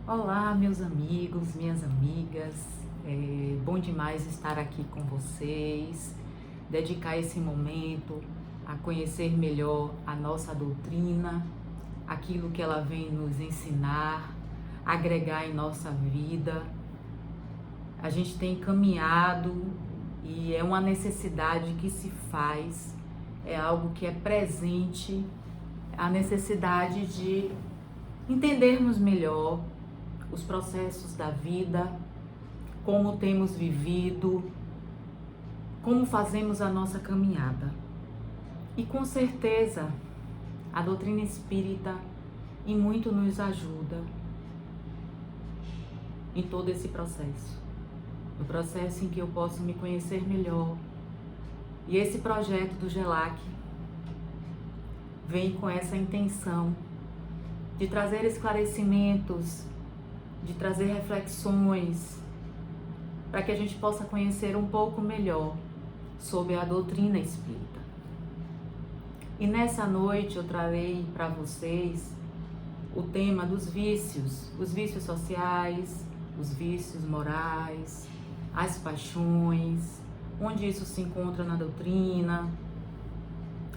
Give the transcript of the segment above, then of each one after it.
Olá, meus amigos, minhas amigas. Bom demais estar aqui com vocês, dedicar esse momento a conhecer melhor a nossa doutrina, aquilo que ela vem nos ensinar, agregar em nossa vida. A gente tem caminhado e é uma necessidade que se faz, é algo que é presente, a necessidade de entendermos melhor os processos da vida, como temos vivido, como fazemos a nossa caminhada. E com certeza, a doutrina espírita em muito nos ajuda em todo esse processo. No processo em que eu posso me conhecer melhor. E esse projeto do GELAC vem com essa intenção de trazer esclarecimentos, de trazer reflexões, para que a gente possa conhecer um pouco melhor sobre a doutrina espírita. E nessa noite eu trarei para vocês o tema dos vícios, os vícios sociais, os vícios morais, as paixões, onde isso se encontra na doutrina,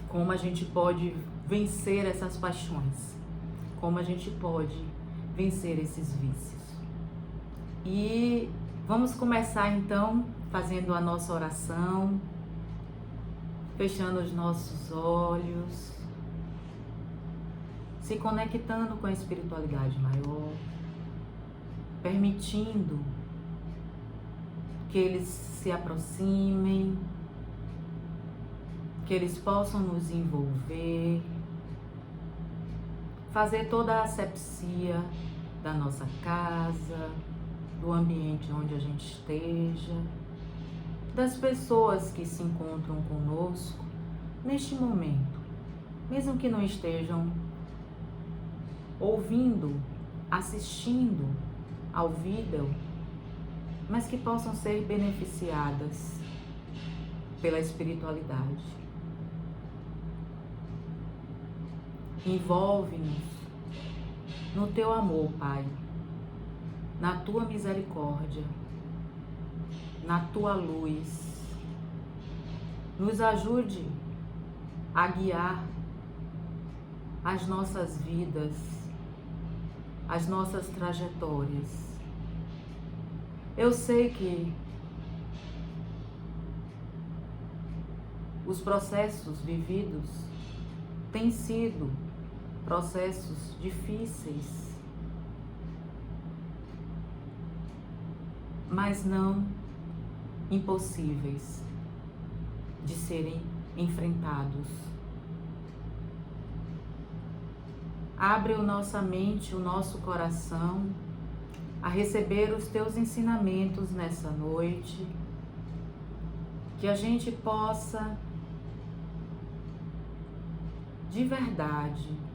como a gente pode vencer essas paixões, como a gente pode vencer esses vícios. E vamos começar então fazendo a nossa oração, fechando os nossos olhos, se conectando com a espiritualidade maior, permitindo que eles se aproximem, que eles possam nos envolver, fazer toda a asepsia da nossa casa, do ambiente onde a gente esteja, das pessoas que se encontram conosco neste momento, mesmo que não estejam ouvindo, assistindo ao vídeo, mas que possam ser beneficiadas pela espiritualidade. Envolve-nos no teu amor, Pai, na tua misericórdia, na tua luz. Nos ajude a guiar as nossas vidas, as nossas trajetórias. Eu sei que os processos vividos têm sido processos difíceis, mas não impossíveis de serem enfrentados. Abre a nossa mente, o nosso coração a receber os teus ensinamentos nessa noite, que a gente possa de verdade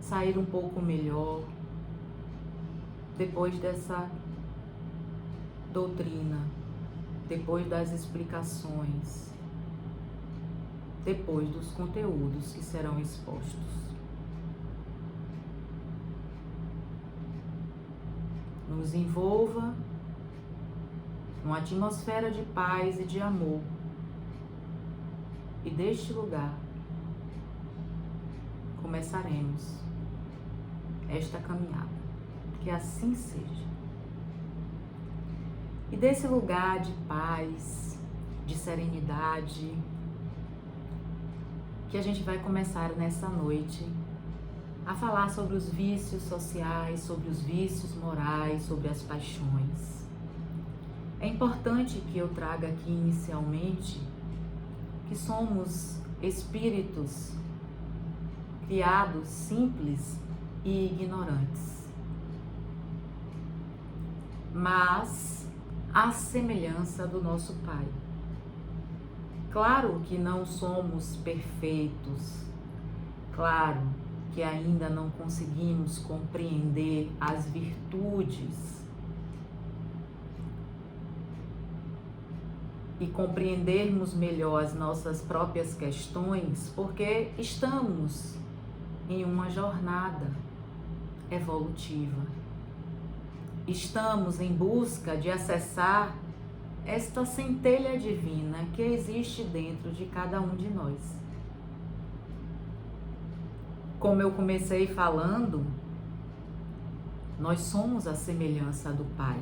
sair um pouco melhor depois dessa doutrina, depois das explicações, depois dos conteúdos que serão expostos. Nos envolva numa atmosfera de paz e de amor, e deste lugar começaremos esta caminhada, que assim seja. E desse lugar de paz, de serenidade, que a gente vai começar nessa noite a falar sobre os vícios sociais, sobre os vícios morais, sobre as paixões. É importante que eu traga aqui inicialmente que somos espíritos criados simples e ignorantes, mas à semelhança do nosso Pai. Claro que não somos perfeitos, claro que ainda não conseguimos compreender as virtudes e compreendermos melhor as nossas próprias questões, porque estamos em uma jornada evolutiva. estamos em busca de acessar esta centelha divina que existe dentro de cada um de nós. Como eu comecei falando, nós somos a semelhança do Pai.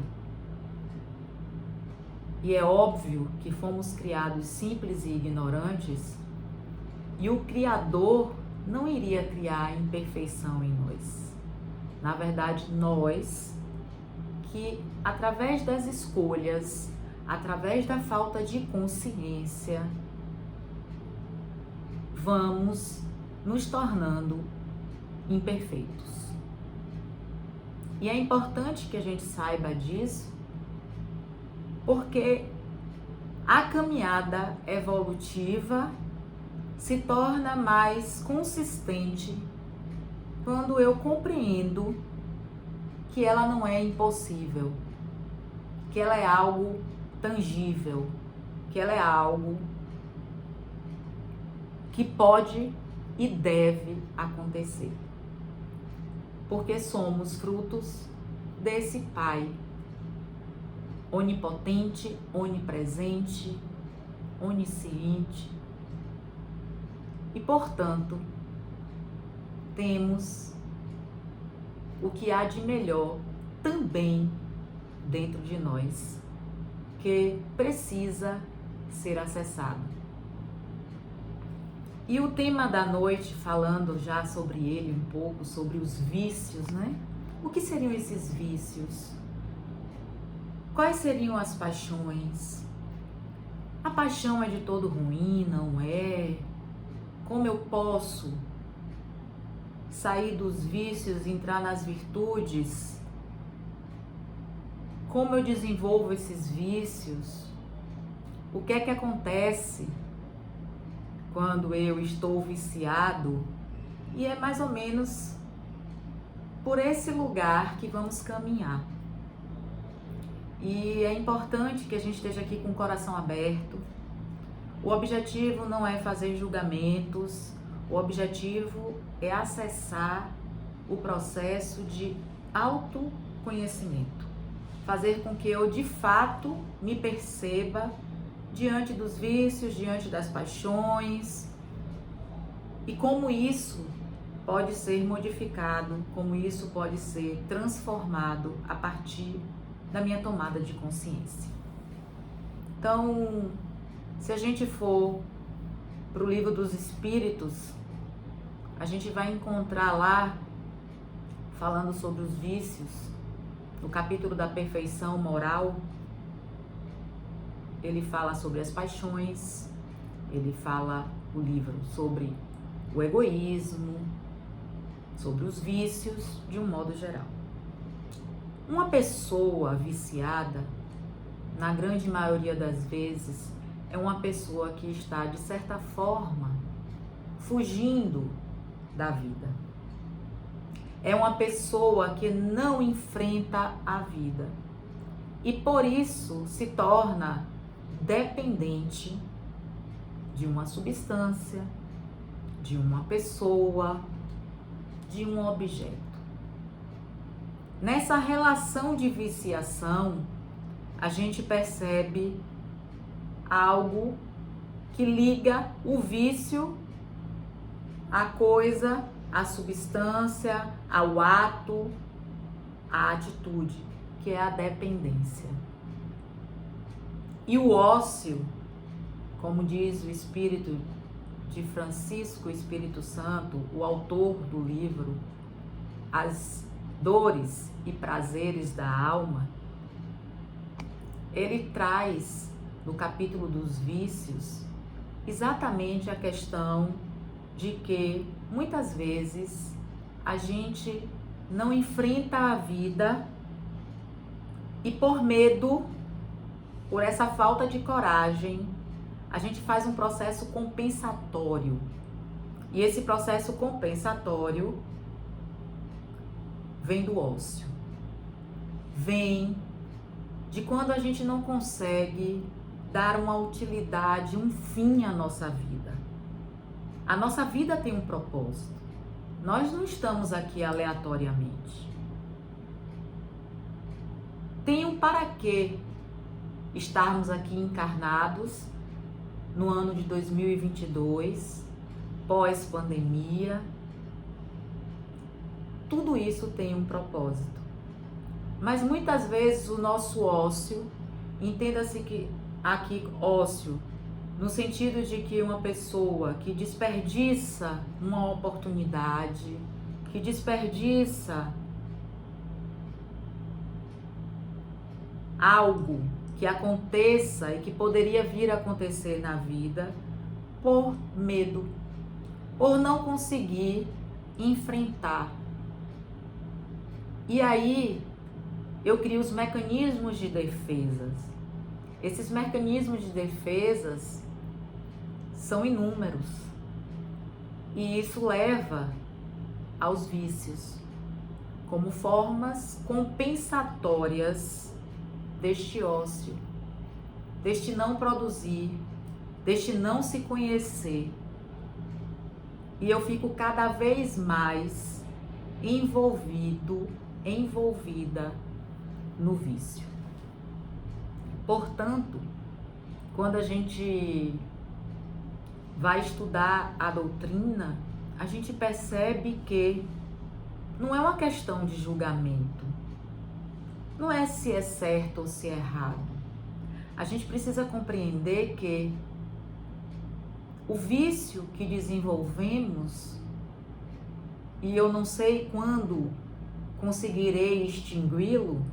E é óbvio que fomos criados simples e ignorantes, e o Criador não iria criar imperfeição em nós. Na verdade, nós que, através das escolhas, através da falta de consciência, vamos nos tornando imperfeitos. E é importante que a gente saiba disso, porque a caminhada evolutiva se torna mais consistente quando eu compreendo que ela não é impossível, que ela é algo tangível, que ela é algo que pode e deve acontecer. Porque somos frutos desse Pai onipotente, onipresente, onisciente. E, portanto, temos o que há de melhor também dentro de nós, que precisa ser acessado. E o tema da noite, falando já sobre ele um pouco, sobre os vícios, né? O que seriam esses vícios? Quais seriam as paixões? A paixão é de todo ruim, não é? Como eu posso sair dos vícios e entrar nas virtudes? Como eu desenvolvo esses vícios? O que é que acontece quando eu estou viciado? E é mais ou menos por esse lugar que vamos caminhar. E é importante que a gente esteja aqui com o coração aberto. O objetivo não é fazer julgamentos, o objetivo é acessar o processo de autoconhecimento. Fazer com que eu, de fato, me perceba diante dos vícios, diante das paixões, e como isso pode ser modificado, como isso pode ser transformado a partir da minha tomada de consciência. Então, se a gente for para o Livro dos Espíritos, a gente vai encontrar lá, falando sobre os vícios, no capítulo da perfeição moral, ele fala sobre as paixões, ele fala, o livro, sobre o egoísmo, sobre os vícios, de um modo geral. Uma pessoa viciada, na grande maioria das vezes, é uma pessoa que está, de certa forma, fugindo da vida. É uma pessoa que não enfrenta a vida e, por isso, se torna dependente de uma substância, de uma pessoa, de um objeto. Nessa relação de viciação, a gente percebe algo que liga o vício à coisa, à substância, ao ato, à atitude, que é a dependência. E o ócio, como diz o Espírito de Francisco Espírito Santo, o autor do livro As Dores e Prazeres da Alma, ele traz no capítulo dos vícios exatamente a questão de que muitas vezes a gente não enfrenta a vida e, por medo, por essa falta de coragem, a gente faz um processo compensatório. E esse processo compensatório vem do ócio. Vem de quando a gente não consegue dar uma utilidade, um fim à nossa vida. A nossa vida tem um propósito. Nós não estamos aqui aleatoriamente. tem um para quê estarmos aqui encarnados no ano de 2022, pós-pandemia. Tudo isso tem um propósito. Mas muitas vezes o nosso ócio, entenda-se que aqui ócio, no sentido de que uma pessoa que desperdiça uma oportunidade, que desperdiça algo que aconteça e que poderia vir a acontecer na vida por medo, por não conseguir enfrentar. E aí eu crio os mecanismos de defesas. Esses mecanismos de defesas são inúmeros. E isso leva aos vícios, como formas compensatórias deste ócio, deste não produzir, deste não se conhecer. E eu fico cada vez mais envolvida no vício. Portanto, quando a gente vai estudar a doutrina, a gente percebe que não é uma questão de julgamento, não é se é certo ou se é errado. A gente precisa compreender que o vício que desenvolvemos, e eu não sei quando conseguirei extingui-lo,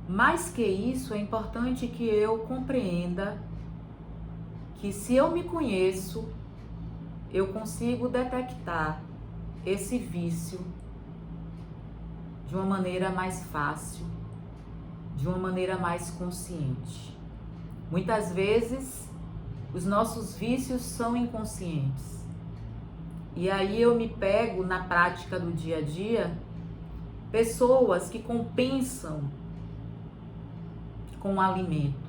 mais que isso, é importante que eu compreenda que se eu me conheço, eu consigo detectar esse vício de uma maneira mais fácil, de uma maneira mais consciente. Muitas vezes, os nossos vícios são inconscientes. E aí eu me pego na prática do dia a dia, pessoas que compensam com o alimento.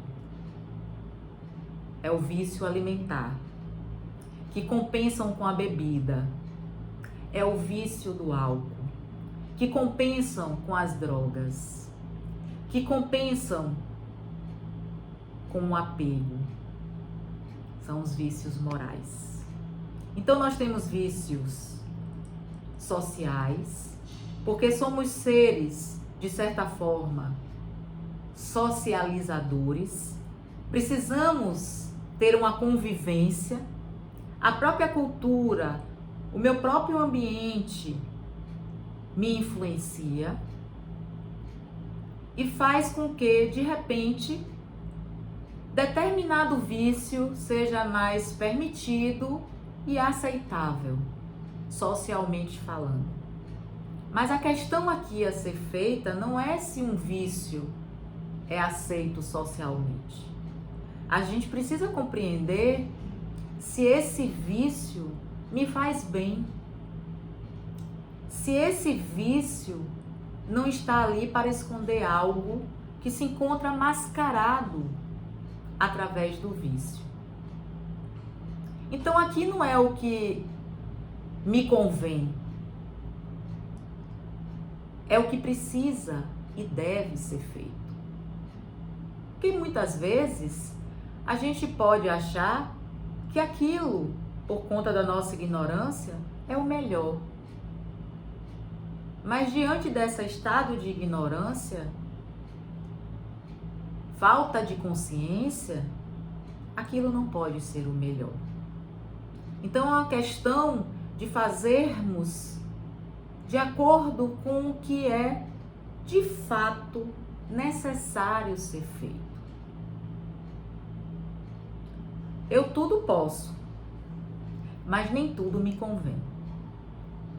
É o vício alimentar. Que compensam com a bebida. É o vício do álcool. Que compensam com as drogas. Que compensam com o apego. São os vícios morais. Então nós temos vícios sociais, porque somos seres, de certa forma, socializadores. Precisamos ter uma convivência. A própria cultura, o meu próprio ambiente me influencia e faz com que, de repente, determinado vício seja mais permitido e aceitável, socialmente falando. Mas a questão aqui a ser feita não é se um vício é aceito socialmente. A gente precisa compreender se esse vício me faz bem. Se esse vício não está ali para esconder algo que se encontra mascarado através do vício. Então aqui não é o que me convém, é o que precisa e deve ser feito. Porque muitas vezes a gente pode achar que aquilo, por conta da nossa ignorância, é o melhor. Mas diante desse estado de ignorância, falta de consciência, aquilo não pode ser o melhor. Então é uma questão de fazermos de acordo com o que é de fato necessário ser feito. Eu tudo posso, mas nem tudo me convém.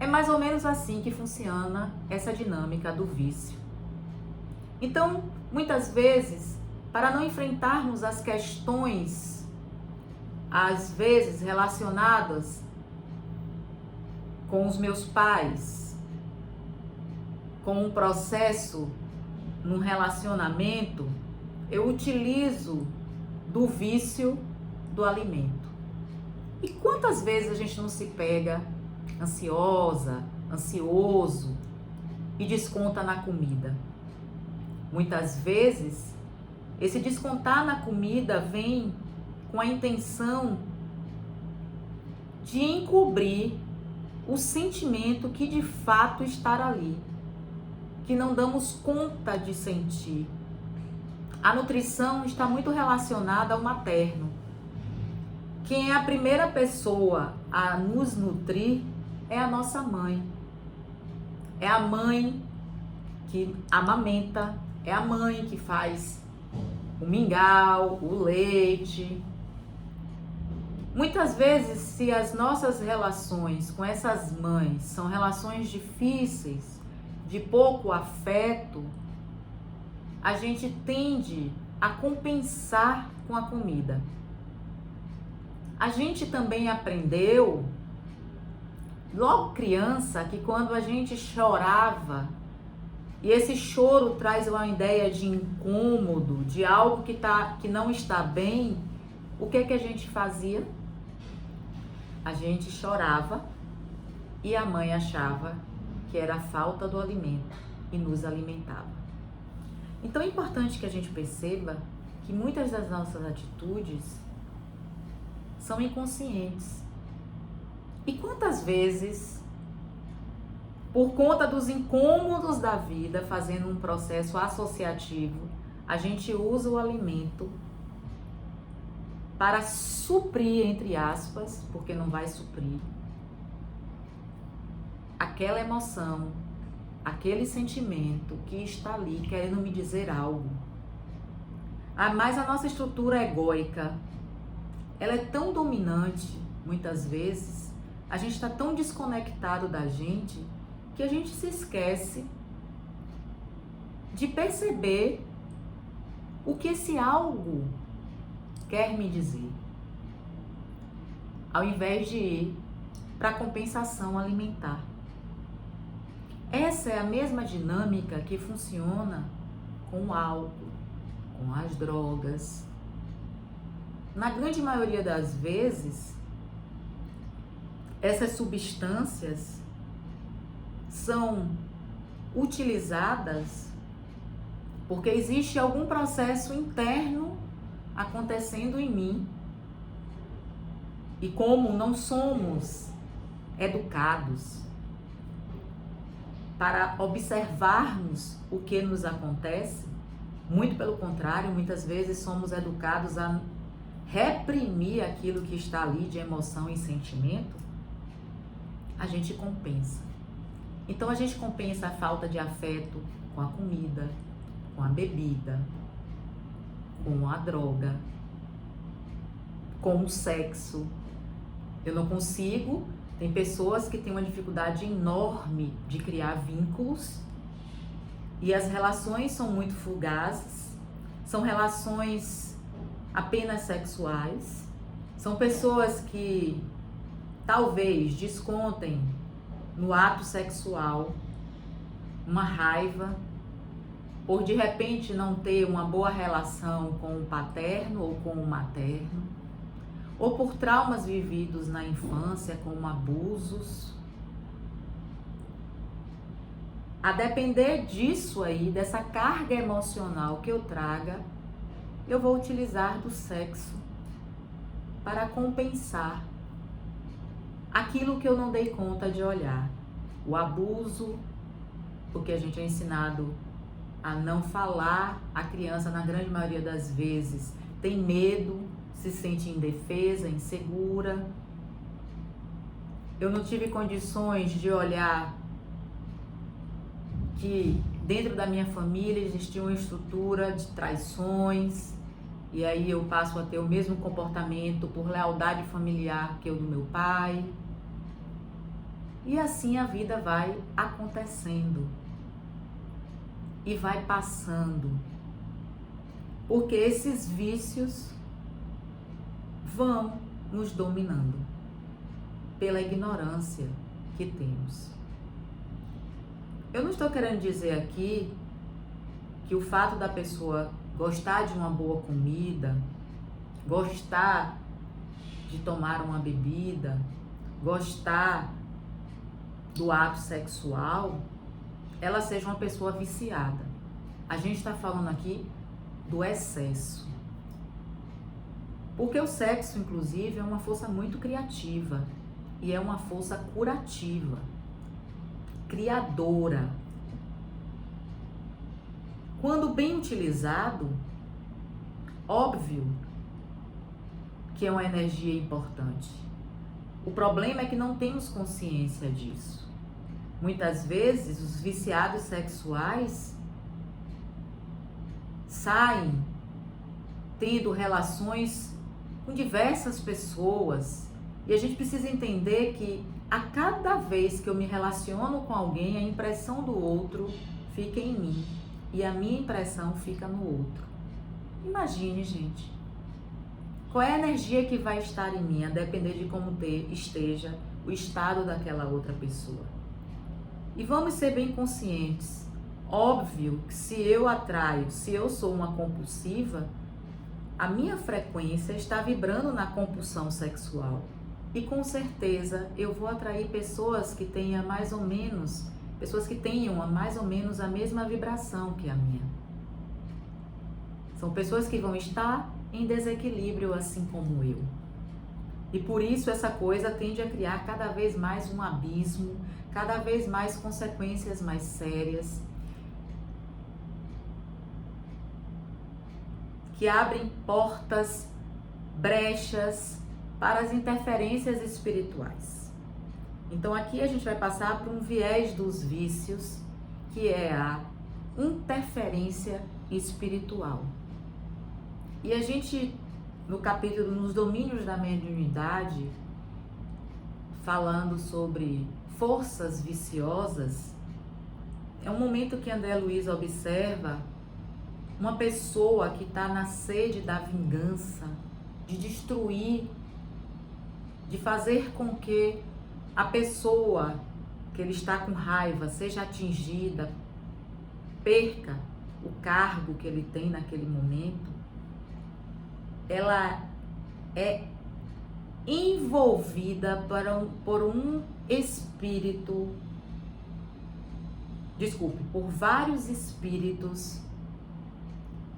É mais ou menos assim que funciona essa dinâmica do vício. Então, muitas vezes, para não enfrentarmos as questões, às vezes relacionadas com os meus pais, com um processo num relacionamento, eu utilizo do vício do alimento. E quantas vezes a gente não se pega ansiosa, ansioso e desconta na comida? Muitas vezes, esse descontar na comida vem com a intenção de encobrir o sentimento que de fato está ali, que não damos conta de sentir. A nutrição está muito relacionada ao materno. Quem é a primeira pessoa a nos nutrir é a nossa mãe. É a mãe que amamenta, é a mãe que faz o mingau, o leite. Muitas vezes, se as nossas relações com essas mães são relações difíceis, de pouco afeto, a gente tende a compensar com a comida. A gente também aprendeu, logo criança, que quando a gente chorava, e esse choro traz uma ideia de incômodo, de algo que não está bem, o que é que a gente fazia? A gente chorava e a mãe achava que era a falta do alimento e nos alimentava. Então é importante que a gente perceba que muitas das nossas atitudes são inconscientes. E quantas vezes, por conta dos incômodos da vida, fazendo um processo associativo, a gente usa o alimento para suprir, entre aspas, porque não vai suprir, aquela emoção, aquele sentimento que está ali querendo me dizer algo. Mas a nossa estrutura egóica, ela é tão dominante, muitas vezes, a gente está tão desconectado da gente, que a gente se esquece de perceber o que esse algo quer me dizer. Ao invés de ir para a compensação alimentar. Essa é a mesma dinâmica que funciona com o álcool, com as drogas. Na grande maioria das vezes, essas substâncias são utilizadas porque existe algum processo interno acontecendo em mim. E como não somos educados para observarmos o que nos acontece, muito pelo contrário, muitas vezes somos educados a reprimir aquilo que está ali de emoção e sentimento, a gente compensa. Então a gente compensa a falta de afeto com a comida, com a bebida, com a droga, com o sexo. Eu não consigo, tem pessoas que têm uma dificuldade enorme de criar vínculos e as relações são muito fugazes, são relações apenas sexuais, são pessoas que talvez descontem no ato sexual uma raiva por de repente não ter uma boa relação com o paterno ou com o materno, ou por traumas vividos na infância, como abusos. A depender disso aí, dessa carga emocional que eu traga, eu vou utilizar do sexo para compensar aquilo que eu não dei conta de olhar. O abuso, porque a gente é ensinado a não falar, a criança, na grande maioria das vezes, tem medo, se sente indefesa, insegura. Eu não tive condições de olhar que dentro da minha família existia uma estrutura de traições, e aí eu passo a ter o mesmo comportamento por lealdade familiar que o do meu pai. E assim a vida vai acontecendo e vai passando, porque esses vícios vão nos dominando pela ignorância que temos. Eu não estou querendo dizer aqui que o fato da pessoa gostar de uma boa comida, gostar de tomar uma bebida, gostar do ato sexual, ela seja uma pessoa viciada. A gente está falando aqui do excesso. Porque o sexo, inclusive, é uma força muito criativa e é uma força curativa, criadora. Quando bem utilizado, óbvio que é uma energia importante. O problema é que não temos consciência disso. Muitas vezes, os viciados sexuais saem tendo relações com diversas pessoas, e a gente precisa entender que a cada vez que eu me relaciono com alguém, a impressão do outro fica em mim e a minha impressão fica no outro. Imagine, gente, qual é a energia que vai estar em mim, a depender de como esteja o estado daquela outra pessoa. E vamos ser bem conscientes. Óbvio que se eu atraio, se eu sou uma compulsiva, a minha frequência está vibrando na compulsão sexual. E com certeza eu vou atrair pessoas que tenham mais ou menos a mesma vibração que a minha. São pessoas que vão estar em desequilíbrio assim como eu. E por isso essa coisa tende a criar cada vez mais um abismo, cada vez mais consequências mais sérias, que abrem portas, brechas para as interferências espirituais. Então aqui a gente vai passar por um viés dos vícios, que é a interferência espiritual. E a gente, no capítulo Nos Domínios da Mediunidade, falando sobre forças viciosas, é um momento que André Luiz observa uma pessoa que está na sede da vingança, de destruir, de fazer com que a pessoa que ele está com raiva seja atingida, perca o cargo que ele tem naquele momento. Ela é envolvida por vários espíritos,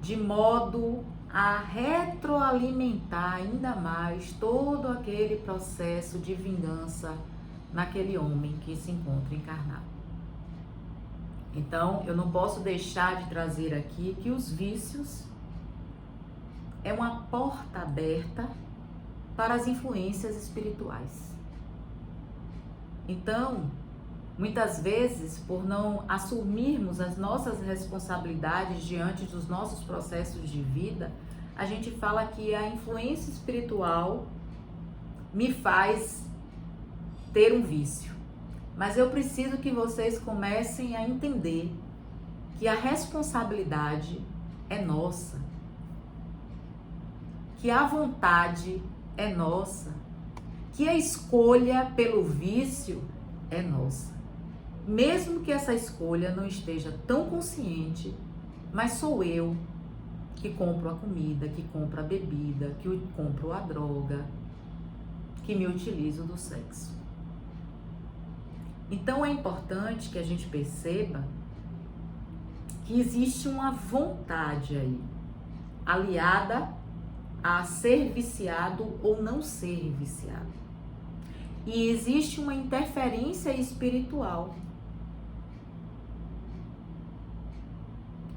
de modo a retroalimentar ainda mais todo aquele processo de vingança naquele homem que se encontra encarnado. Então, eu não posso deixar de trazer aqui que os vícios é uma porta aberta para as influências espirituais. Então, muitas vezes, por não assumirmos as nossas responsabilidades diante dos nossos processos de vida, a gente fala que a influência espiritual me faz ter um vício. Mas eu preciso que vocês comecem a entender que a responsabilidade é nossa, que a vontade é nossa, que a escolha pelo vício é nossa. Mesmo que essa escolha não esteja tão consciente, mas sou eu que compro a comida, que compro a bebida, que compro a droga, que me utilizo do sexo. Então é importante que a gente perceba que existe uma vontade aí, aliada a ser viciado ou não ser viciado. E existe uma interferência espiritual.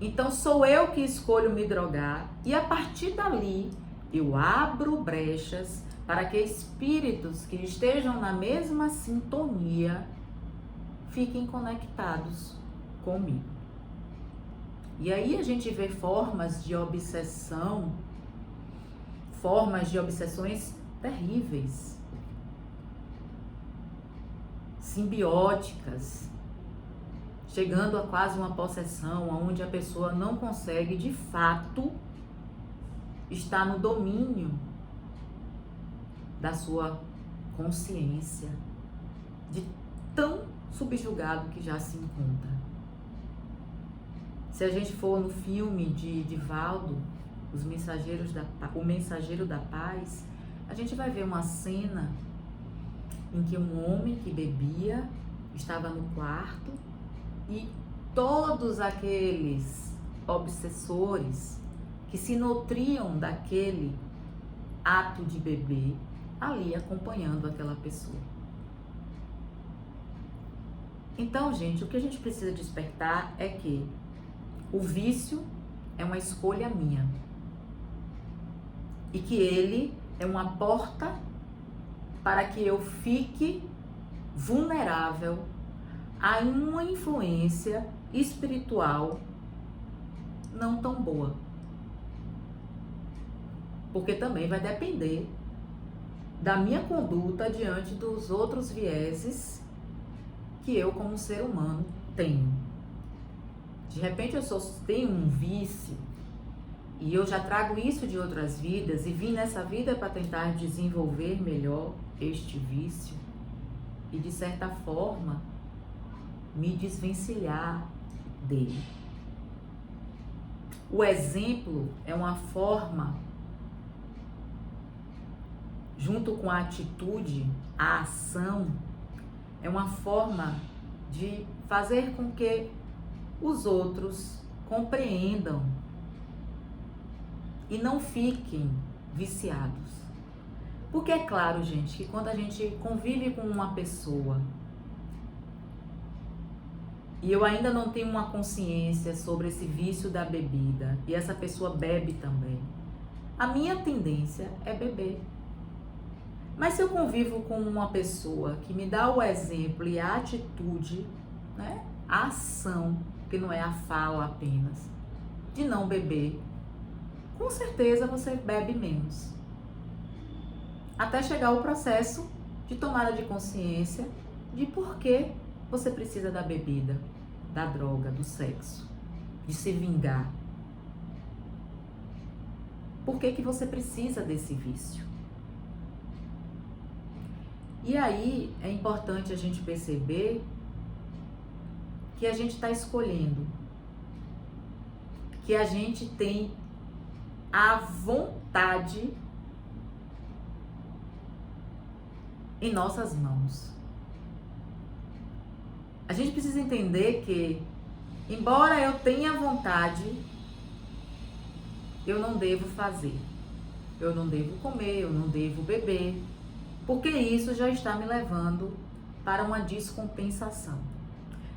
Então sou eu que escolho me drogar e a partir dali eu abro brechas para que espíritos que estejam na mesma sintonia fiquem conectados comigo. E aí a gente vê formas de obsessão, formas de obsessões terríveis, simbióticas, chegando a quase uma possessão, onde a pessoa não consegue, de fato, estar no domínio da sua consciência, de tão subjugado que já se encontra. Se a gente for no filme de Divaldo, O Mensageiro da Paz, a gente vai ver uma cena em que um homem que bebia, estava no quarto e todos aqueles obsessores que se nutriam daquele ato de beber ali acompanhando aquela pessoa. Então, gente, o que a gente precisa despertar é que o vício é uma escolha minha e que ele é uma porta para que eu fique vulnerável a uma influência espiritual não tão boa. Porque também vai depender da minha conduta diante dos outros vieses que eu, como ser humano, tenho. De repente eu tenho um vício e eu já trago isso de outras vidas e vim nessa vida para tentar desenvolver melhor este vício e, de certa forma, me desvencilhar dele. O exemplo é uma forma, junto com a atitude, a ação, é uma forma de fazer com que os outros compreendam e não fiquem viciados. Porque é claro, gente, que quando a gente convive com uma pessoa e eu ainda não tenho uma consciência sobre esse vício da bebida e essa pessoa bebe também, a minha tendência é beber. Mas se eu convivo com uma pessoa que me dá o exemplo e a atitude, né, a ação, que não é a fala apenas, de não beber, com certeza você bebe menos. Até chegar o processo de tomada de consciência de por que você precisa da bebida, da droga, do sexo, de se vingar. Por que que você precisa desse vício? E aí é importante a gente perceber que a gente está escolhendo, que a gente tem a vontade em nossas mãos. A gente precisa entender que, embora eu tenha vontade, eu não devo fazer. Eu não devo comer, eu não devo beber, porque isso já está me levando para uma descompensação.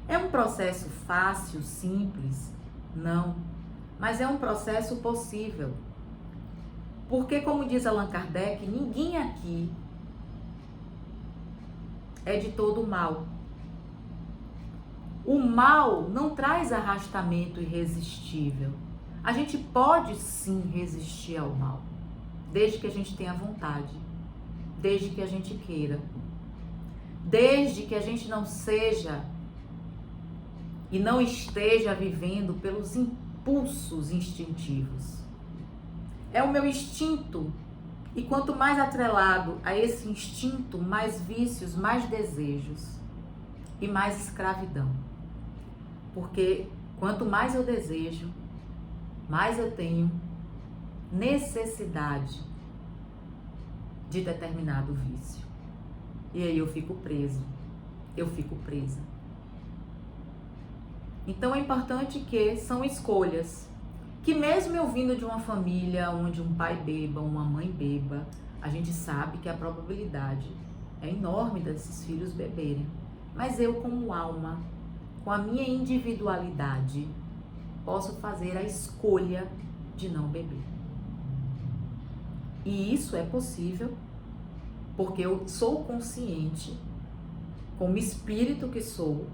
É um processo fácil, simples? Não. Mas é um processo possível. Porque, como diz Allan Kardec, ninguém aqui é de todo mal. O mal não traz arrastamento irresistível. A gente pode sim resistir ao mal, desde que a gente tenha vontade, desde que a gente queira, desde que a gente não seja e não esteja vivendo pelos impulsos instintivos. É o meu instinto, e quanto mais atrelado a esse instinto, mais vícios, mais desejos e mais escravidão. Porque quanto mais eu desejo, mais eu tenho necessidade de determinado vício. E aí eu fico preso, eu fico presa. Então é importante que são escolhas, que mesmo eu vindo de uma família onde um pai beba, uma mãe beba, a gente sabe que a probabilidade é enorme desses filhos beberem. Mas eu, como alma, com a minha individualidade, posso fazer a escolha de não beber. E isso é possível porque eu sou consciente, como espírito que sou,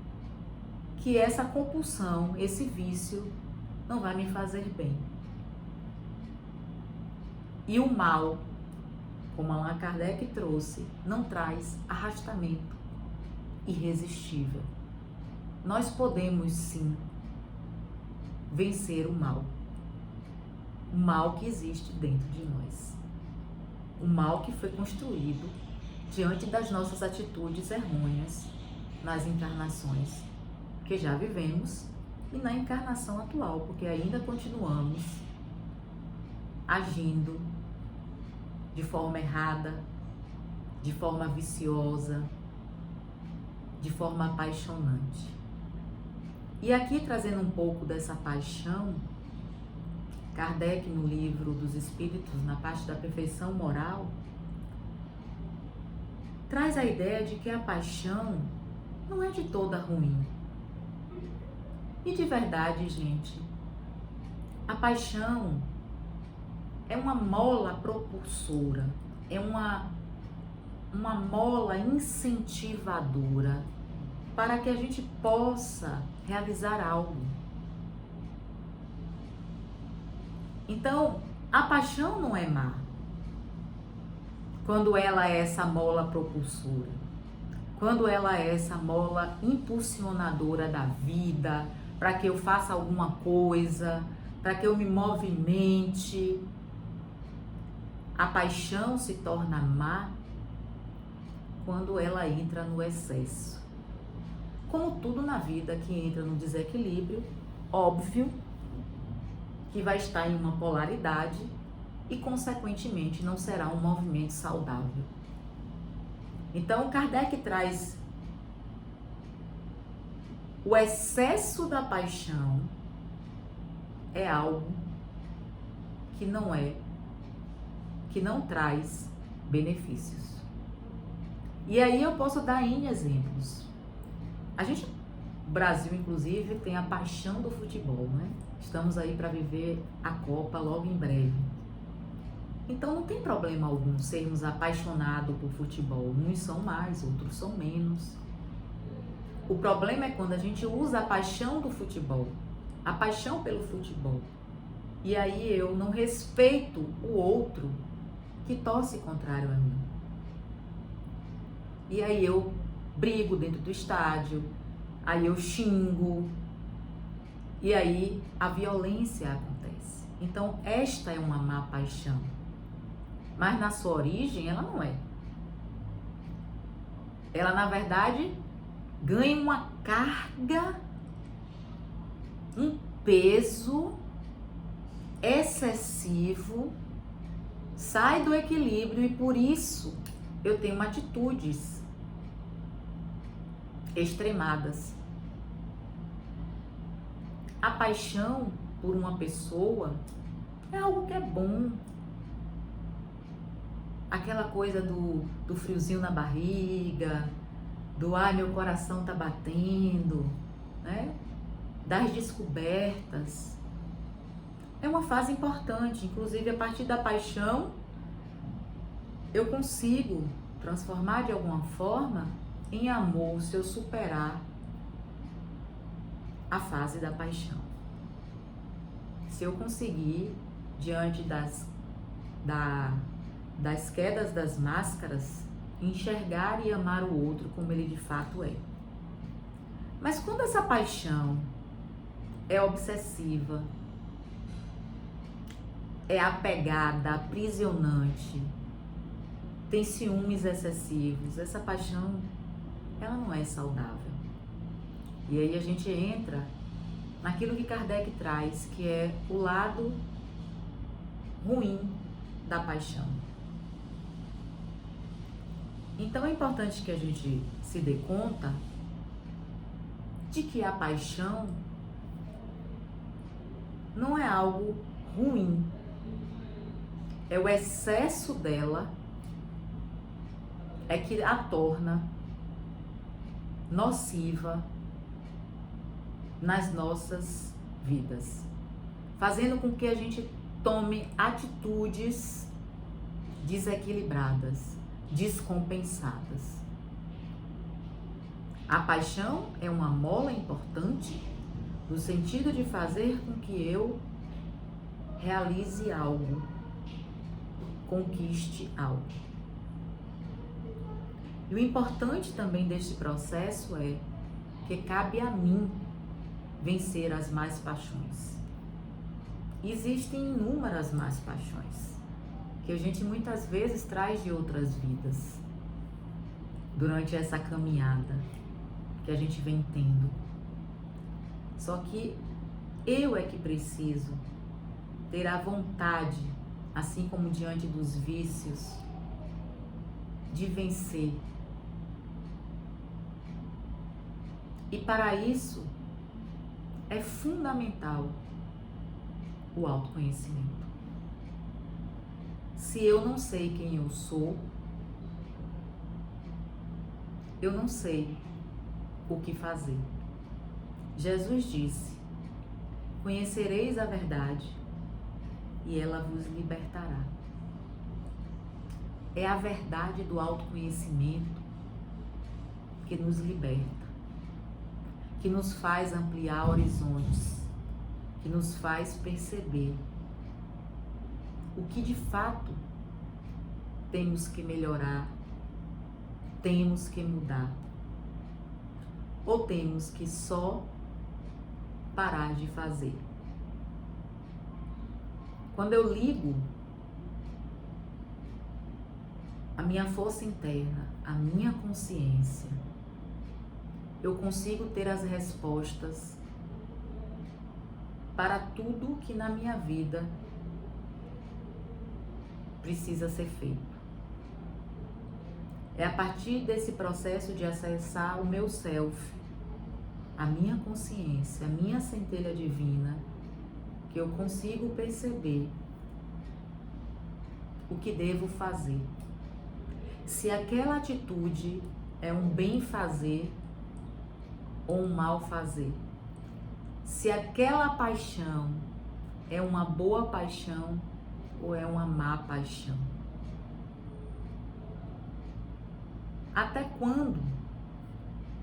que essa compulsão, esse vício, não vai me fazer bem. E o mal, como Allan Kardec trouxe, não traz arrastamento irresistível. Nós podemos sim vencer o mal que existe dentro de nós, o mal que foi construído diante das nossas atitudes errôneas nas encarnações que já vivemos e na encarnação atual, porque ainda continuamos agindo de forma errada, de forma viciosa, de forma apaixonante. E aqui, trazendo um pouco dessa paixão, Kardec, no livro dos Espíritos, na parte da perfeição moral, traz a ideia de que a paixão não é de toda ruim. E de verdade, gente, a paixão é uma mola propulsora, é uma mola incentivadora para que a gente possa realizar algo. Então, a paixão não é má quando ela é essa mola propulsora, quando ela é essa mola impulsionadora da vida, para que eu faça alguma coisa, para que eu me movimente. A paixão se torna má quando ela entra no excesso. Como tudo na vida que entra no desequilíbrio, óbvio que vai estar em uma polaridade e, consequentemente, não será um movimento saudável. Então, Kardec traz o excesso da paixão é algo que não traz benefícios. E aí eu posso dar N exemplos. O Brasil, inclusive, tem a paixão do futebol, né? Estamos aí para viver a Copa logo em breve. Então não tem problema algum sermos apaixonados por futebol. Uns são mais, outros são menos. O problema é quando a gente usa a paixão do futebol, a paixão pelo futebol, e aí eu não respeito o outro que torce contrário a mim. E aí eu brigo dentro do estádio, aí eu xingo, e aí a violência acontece. Então esta é uma má paixão, mas na sua origem ela não é. Ela, na verdade, ganha uma carga, um peso excessivo, sai do equilíbrio, e por isso eu tenho atitudes extremadas. A paixão por uma pessoa é algo que é bom. Aquela coisa do friozinho na barriga, do ai, meu coração tá batendo, né? Das descobertas. É uma fase importante. Inclusive, a partir da paixão, eu consigo transformar de alguma forma em amor se eu superar a fase da paixão. Se eu conseguir, diante das quedas das máscaras, enxergar e amar o outro como ele de fato é. Mas quando essa paixão é obsessiva, é apegada, aprisionante, tem ciúmes excessivos, essa paixão, ela não é saudável. E aí a gente entra naquilo que Kardec traz, que é o lado ruim da paixão. Então é importante que a gente se dê conta de que a paixão não é algo ruim. É o excesso dela é que a torna nociva nas nossas vidas, fazendo com que a gente tome atitudes desequilibradas, descompensadas. A paixão é uma mola importante no sentido de fazer com que eu realize algo, conquiste algo. E o importante também deste processo é que cabe a mim vencer as más paixões. Existem inúmeras más paixões que a gente muitas vezes traz de outras vidas durante essa caminhada que a gente vem tendo. Só que eu é que preciso ter a vontade, assim como diante dos vícios, de vencer. E para isso é fundamental o autoconhecimento. Se eu não sei quem eu sou, eu não sei o que fazer. Jesus disse: conhecereis a verdade e ela vos libertará. É a verdade do autoconhecimento que nos liberta, que nos faz ampliar horizontes, que nos faz perceber o que de fato temos que melhorar, temos que mudar, ou temos que só parar de fazer. Quando eu ligo a minha força interna, a minha consciência, eu consigo ter as respostas para tudo que na minha vida precisa ser feito. É a partir desse processo de acessar o meu self, a minha consciência, a minha centelha divina, que eu consigo perceber o que devo fazer. Se aquela atitude é um bem fazer ou um mal fazer. Se aquela paixão é uma boa paixão ou é uma má paixão. Até quando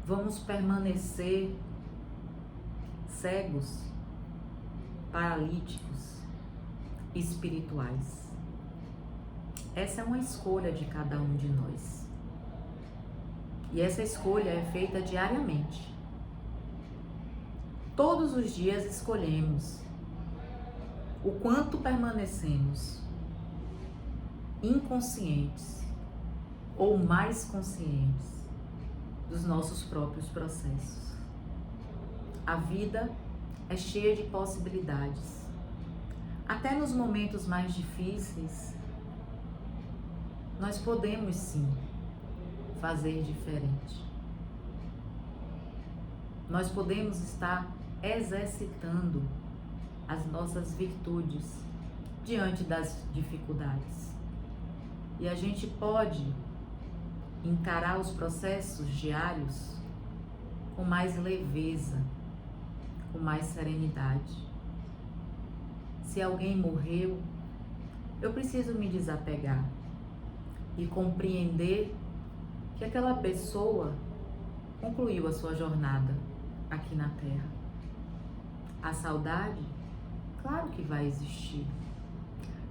vamos permanecer cegos, paralíticos, espirituais? Essa é uma escolha de cada um de nós. E essa escolha é feita diariamente. Todos os dias escolhemos o quanto permanecemos inconscientes ou mais conscientes dos nossos próprios processos. A vida é cheia de possibilidades. Até nos momentos mais difíceis, nós podemos sim fazer diferente. Nós podemos estar exercitando as nossas virtudes diante das dificuldades. E a gente pode encarar os processos diários com mais leveza, com mais serenidade. Se alguém morreu, eu preciso me desapegar e compreender que aquela pessoa concluiu a sua jornada aqui na Terra. A saudade, claro que vai existir,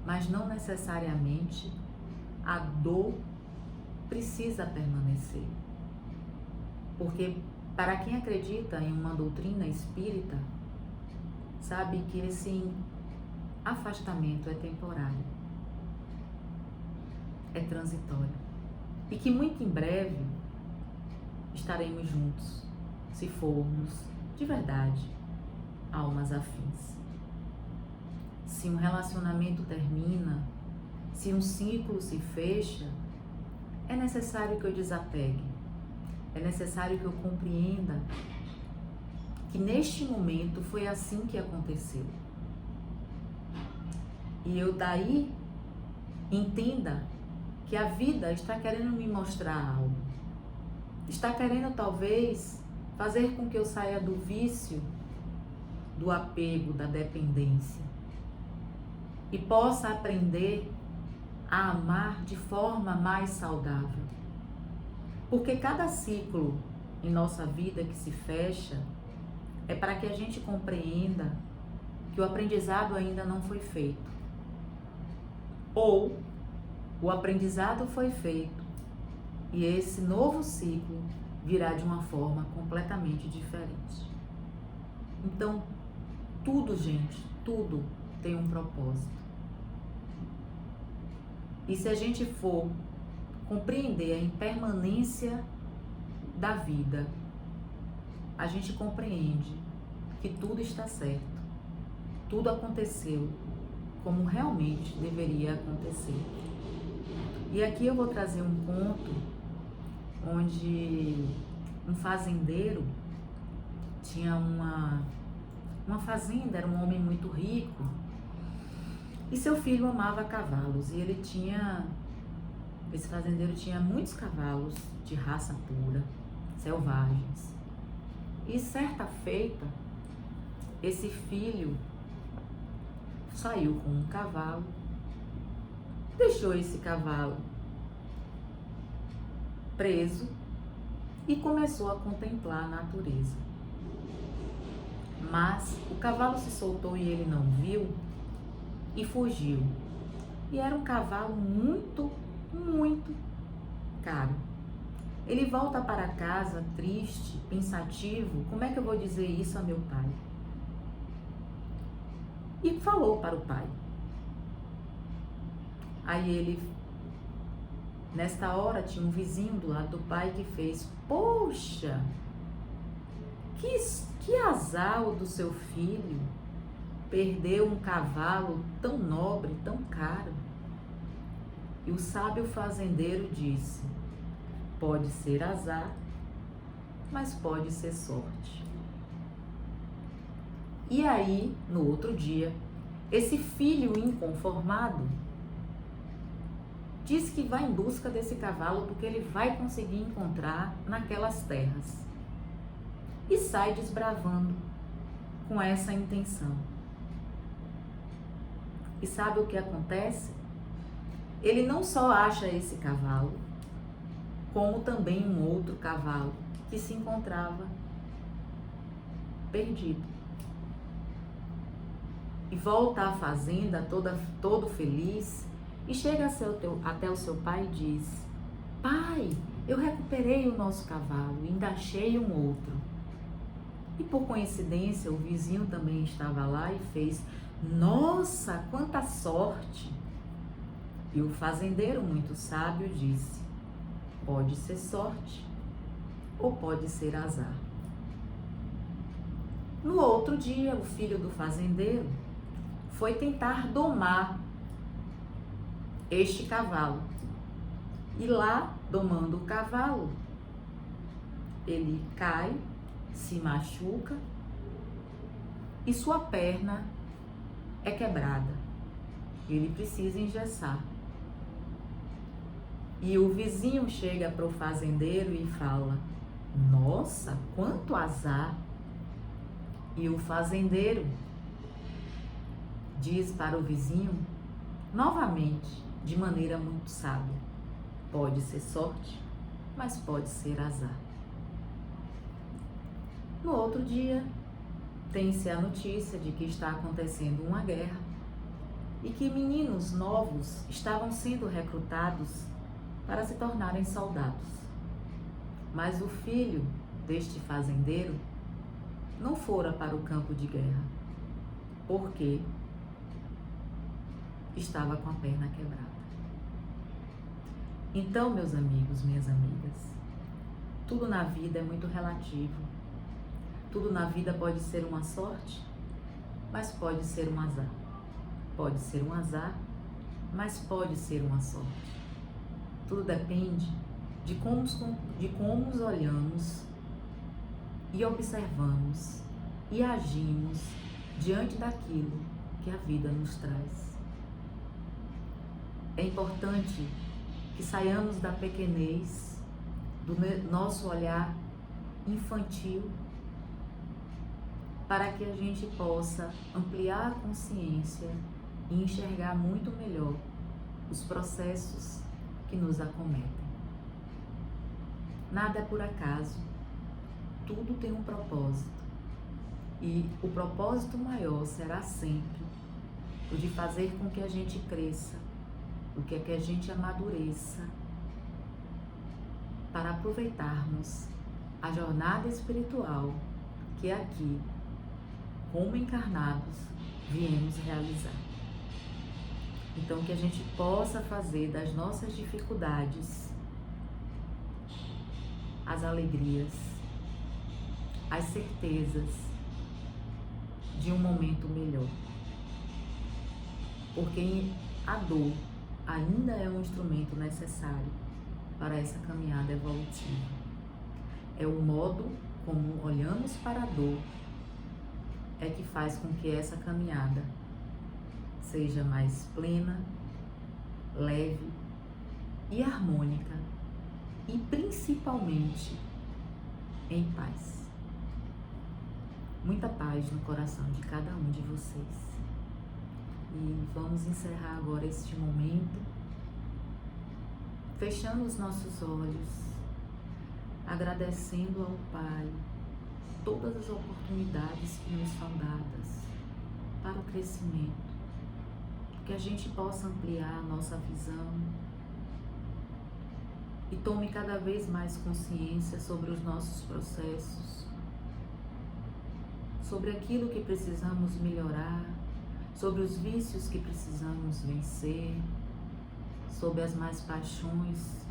mas não necessariamente a dor precisa permanecer. Porque para quem acredita em uma doutrina espírita, sabe que esse afastamento é temporário, é transitório. E que muito em breve estaremos juntos, se formos, de verdade, almas afins. Se um relacionamento termina, se um ciclo se fecha, é necessário que eu desapegue, é necessário que eu compreenda que neste momento foi assim que aconteceu. E eu daí entenda que a vida está querendo me mostrar algo. Está querendo talvez fazer com que eu saia do vício, do apego, da dependência. E possa aprender a amar de forma mais saudável. Porque cada ciclo em nossa vida que se fecha é para que a gente compreenda que o aprendizado ainda não foi feito. Ou o aprendizado foi feito e esse novo ciclo virá de uma forma completamente diferente. Então, tudo, gente, tudo tem um propósito. E se a gente for compreender a impermanência da vida, a gente compreende que tudo está certo, tudo aconteceu como realmente deveria acontecer. E aqui eu vou trazer um conto onde um fazendeiro tinha uma fazenda, era um homem muito rico, E seu filho amava cavalos e esse fazendeiro tinha muitos cavalos de raça pura, selvagens. E certa feita, esse filho saiu com um cavalo, deixou esse cavalo preso e começou a contemplar a natureza. Mas o cavalo se soltou e ele não viu e fugiu. E era um cavalo muito, muito caro. Ele volta para casa triste, pensativo. Como é que eu vou dizer isso a meu pai? E falou para o pai. Aí ele, nesta hora, tinha um vizinho do lado do pai que fez: poxa, que azar o do seu filho, perdeu um cavalo tão nobre, tão caro. E o sábio fazendeiro disse: pode ser azar, mas pode ser sorte. E aí, no outro dia, esse filho inconformado diz que vai em busca desse cavalo porque ele vai conseguir encontrar naquelas terras. E sai desbravando com essa intenção. E sabe o que acontece? Ele não só acha esse cavalo, como também um outro cavalo que se encontrava perdido. E volta à fazenda todo feliz e chega até o seu pai e diz: pai, eu recuperei o nosso cavalo e ainda achei um outro. E por coincidência o vizinho também estava lá e fez: nossa, quanta sorte! E o fazendeiro muito sábio disse: pode ser sorte ou pode ser azar. No outro dia, o filho do fazendeiro foi tentar domar este cavalo. E lá, domando o cavalo, ele cai, se machuca e sua perna é quebrada. Ele precisa engessar. E o vizinho chega para o fazendeiro e fala: nossa, quanto azar! E o fazendeiro diz para o vizinho, novamente, de maneira muito sábia: pode ser sorte, mas pode ser azar. No outro dia, tem-se a notícia de que está acontecendo uma guerra e que meninos novos estavam sendo recrutados para se tornarem soldados. Mas o filho deste fazendeiro não fora para o campo de guerra, porque estava com a perna quebrada. Então, meus amigos, minhas amigas, tudo na vida é muito relativo. Tudo na vida pode ser uma sorte, mas pode ser um azar. Pode ser um azar, mas pode ser uma sorte. Tudo depende de como nos olhamos e observamos e agimos diante daquilo que a vida nos traz. É importante que saiamos da pequenez, do nosso olhar infantil, para que a gente possa ampliar a consciência e enxergar muito melhor os processos que nos acometem. Nada é por acaso, tudo tem um propósito. E o propósito maior será sempre o de fazer com que a gente cresça, o que é que a gente amadureça, para aproveitarmos a jornada espiritual que aqui, como encarnados, viemos realizar. Então, que a gente possa fazer das nossas dificuldades as alegrias, as certezas de um momento melhor. Porque a dor ainda é um instrumento necessário para essa caminhada evolutiva. É o modo como olhamos para a dor é que faz com que essa caminhada seja mais plena, leve e harmônica, e principalmente em paz. Muita paz no coração de cada um de vocês. E vamos encerrar agora este momento, fechando os nossos olhos, agradecendo ao Pai todas as oportunidades que nos são dadas para o crescimento, que a gente possa ampliar a nossa visão e tome cada vez mais consciência sobre os nossos processos, sobre aquilo que precisamos melhorar, sobre os vícios que precisamos vencer, sobre as más paixões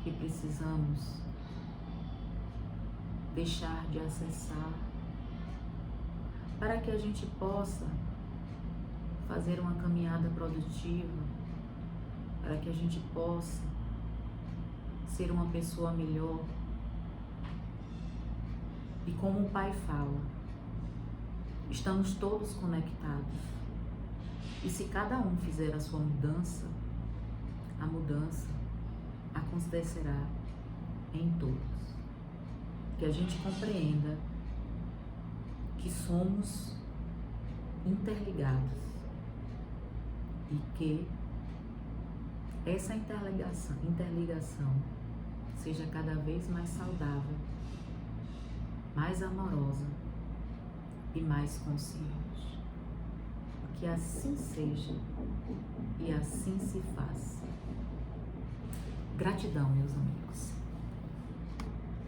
que precisamos deixar de acessar, para que a gente possa fazer uma caminhada produtiva, para que a gente possa ser uma pessoa melhor. E como o Pai fala, estamos todos conectados. E se cada um fizer a sua mudança, a mudança acontecerá em todos. Que a gente compreenda que somos interligados e que essa interligação seja cada vez mais saudável, mais amorosa e mais consciente. Que assim seja e assim se faça. Gratidão, meus amigos.